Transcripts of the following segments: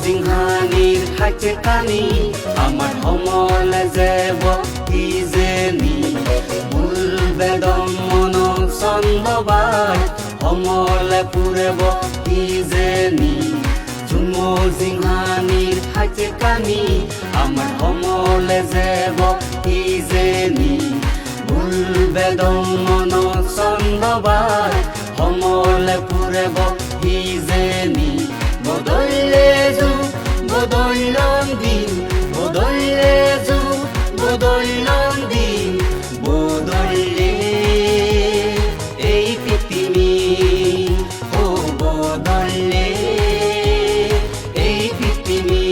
জিংহানিৰ হাইছে কানি আমাৰ সমলে যাব কিজেনি ভুল বেদম মন চন্দবাৰ সমলে পুৰেব কিজেনি জিংহানিৰ হাইছে কানি আমাৰ সমলে যাব কিজেনি ভুল বেদম মন চন্দবাৰ সমলে পুৰেব কিজেনি বদলে যুগ বদলন দিন বদলে যুগ বদলন দিন বদলে এই পৃথিবী ও বদলে এই পৃথিবী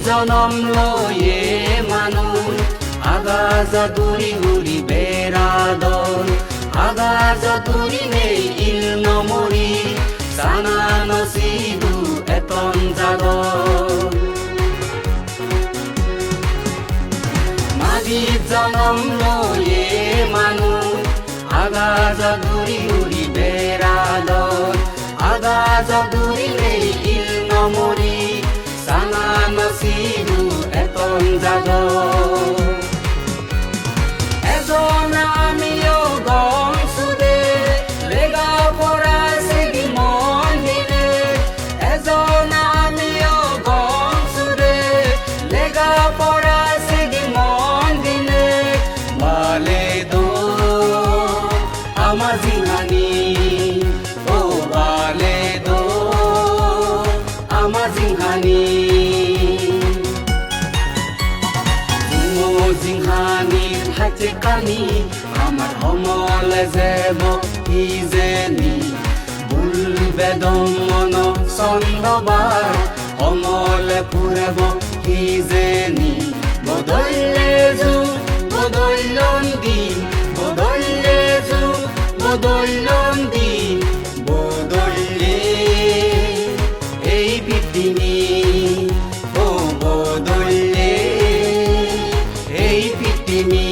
জনম লয়ে মানুষ আগাজা দূরি ঘুরি বেড়াদল আগাজা দূরি নেই ইল নমরি সানা নসিদু এতন জাগল মাঝি জনম লয়ে মানুষ আগাজা দূরি ঘুরি বেড়াদল আগাজা দূরি নেই ইল নমরি সানা নসিবু এতন জাগো এজন আমিও গম সুদে লেগা পড়া সেগি মন দিলে এজন আমিও গম সুদে লেগা পড়া সেগি মন দিলে বালে দো আমার জিহানি ও বালে দো আমার জিহানি জিংহানিৰ হাইছে কানি আমাৰ সমলে যাব কিজেনি ভুল বেদম মন চন্দবাৰ সমলে পুৰেব কিজেনি বদলে যুগ বদলন দিন বদলে যুগ বদলন দিন বদলে এই পৃথিবী ও বদলে এই পৃথিবী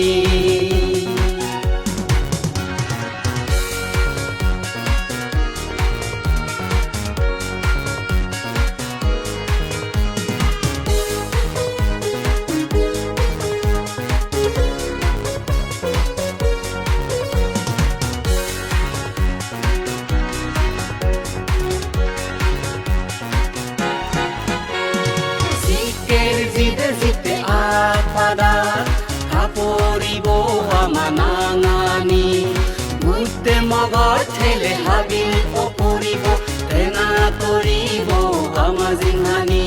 শিকের জিতে জিতে আপাদা কাপড়িব আমানাঙানি ঘুরতে মগর ঠেলে হাবিল অপরিব তেনা করিব আমা জিংহানি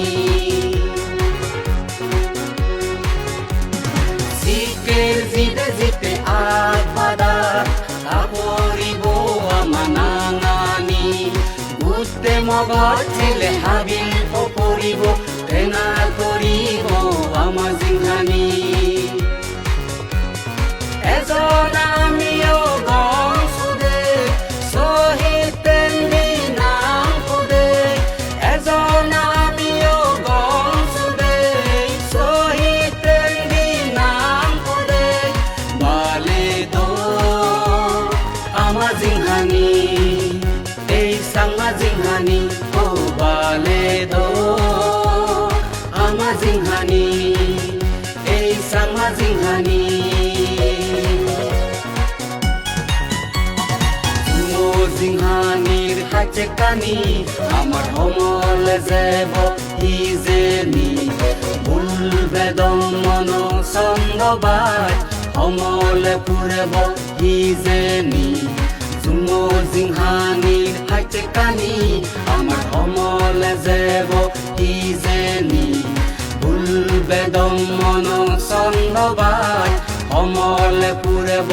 শিকের জিতে জিতে আপাদা কাপড়িব আমানাঙানি ঘুরতে মগর ঠেলে হাবিল অপরিব তেনা করিব আমা জিংহানি এজন আমিও গম সুদে শহীদ তেন্দি নাম খুদে এজন আমিও গম সুদে শহীদ তেন্দি নাম খুদে বালে দো আমার জিংহানি এই সাংমা জিংহানি ও বালে দো আমার জিংহানি এই সাংমা জিংহানি জিংহানিৰ হাইছে কানি আমাৰ সমলে যাব কিজেনি ভুল বেদম মন চন্দবাৰ সমলে পুৰেব কিজেনি জিংহানিৰ হাইছে কানি আমাৰ সমলে যাব কিজেনি ভুল বেদম মন ছন্দবাই সমলে পুৰেব